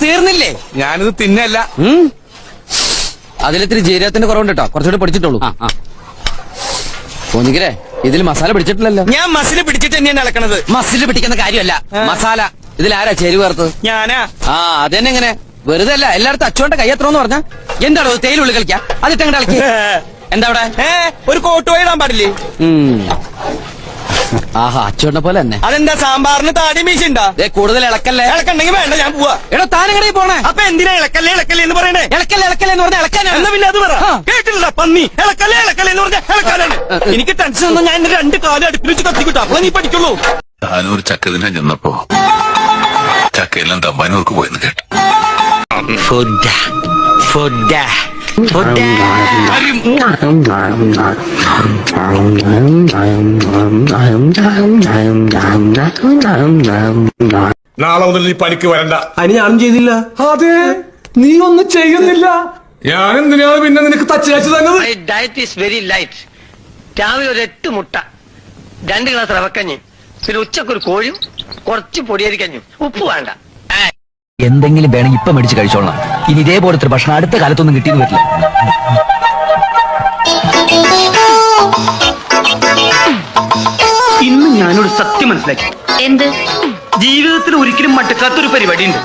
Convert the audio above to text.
തീർന്നില്ലേ? ഞാനിത് തിന്നല്ല. അതിലിത്തിരി ജീരകത്തിന്റെ കുറവുണ്ട് കേട്ടോ, കുറച്ചുകൂടി പിടിച്ചിട്ടുള്ളൂ. തോന്നിക്കരേ ഇതിൽ മസാല പിടിച്ചിട്ടില്ലല്ലോ. ഞാൻ മസില് പിടിച്ചിട്ട് തന്നെയാണ് ഇളക്കണത്. മസില് പിടിക്കുന്ന കാര്യമല്ല, മസാല. ഇതിലാരാ ചേരുവ ചേർത്തത്? ഞാനാ. അതന്നെ. എങ്ങനെ വെറുതെ അല്ല, എല്ലായിടത്തും അച്ചുകൊണ്ട് കയ്യത്രോന്ന് പറഞ്ഞ എന്താണോ തേയിലുള്ളിൽ കളിക്കാം, അതിട്ടങ്ങടെ കളിക്ക. എന്താ അവിടെ ഒരു കോട്ട് ഇടാൻ പാടില്ലേ? ആഹാ, അച്ചുകൊണ്ട പോലെ തന്നെ. അതെന്താ സാമ്പാറിന് താടി മീശ ഉണ്ടാ? കൂടുതൽ ഇളക്കല്ലേ. ഇളക്കണ്ടെങ്കിൽ വേണ്ട, ഞാൻ പോവാ. എടോ താനെങ്ങടെ പോണേ? അപ്പൊ എന്തിനാ ഇളക്കല്ലേ ഇളക്കല്ലേ എന്ന് പറയണേ? ഇളക്കല്ലേ എന്ന് പറഞ്ഞാൽ ഇളക്കാനാണ്. എന്നാ പിന്നെ അത് പറ. കേട്ടില്ല പന്നി. ഇളക്കല്ലേ എന്ന് പറഞ്ഞാൽ ഇളക്കാനാണ്. എനിക്ക് ടെൻഷൻ ഒന്നും, ഞാൻ 2 കാലം അടുപ്പിൽ വെച്ച് കത്തിക്കിട്ടാ, അപ്പൊ നീ പഠിക്കുള്ളൂ. താനൂർ ചക്ക തിന്നാൻ ചെന്നപ്പോ ചക്കയെല്ലാം തമ്പാനൂർക്ക് പോയെന്ന് കേട്ടു. നാളെ മുതൽ നീ പണിക്ക് വരണ്ട. അതിന് ഞാനും ചെയ്തില്ല. അതെ, നീ ഒന്നും ചെയ്യുന്നില്ല. ഞാൻ എന്തിനാണ് പിന്നെ നിനക്ക് തച്ച് തന്നത്? Diet is very light. രാവിലെ ഒരു 8 മുട്ട, 2 ഗ്ലാസ് റവക്കഞ്ഞി, പിന്നെ ഉച്ചക്കൊരു കോഴിയും കുറച്ച് പൊടിയരിക്കഞ്ഞും, ഉപ്പ് വേണ്ട. എന്തെങ്കിലും വേണമെങ്കിൽ ഇപ്പൊ മേടിച്ച് കഴിച്ചോളാം. ഇനി ഇതേപോലത്തെ ഭക്ഷണം അടുത്ത കാലത്തൊന്നും കിട്ടിയെന്ന് വരില്ല. ഇന്ന് ഞാനൊരു സത്യം മനസ്സിലാക്കി. എന്ത്? ജീവിതത്തിൽ ഒരിക്കലും മടുക്കാത്തൊരു പരിപാടി ഉണ്ട്.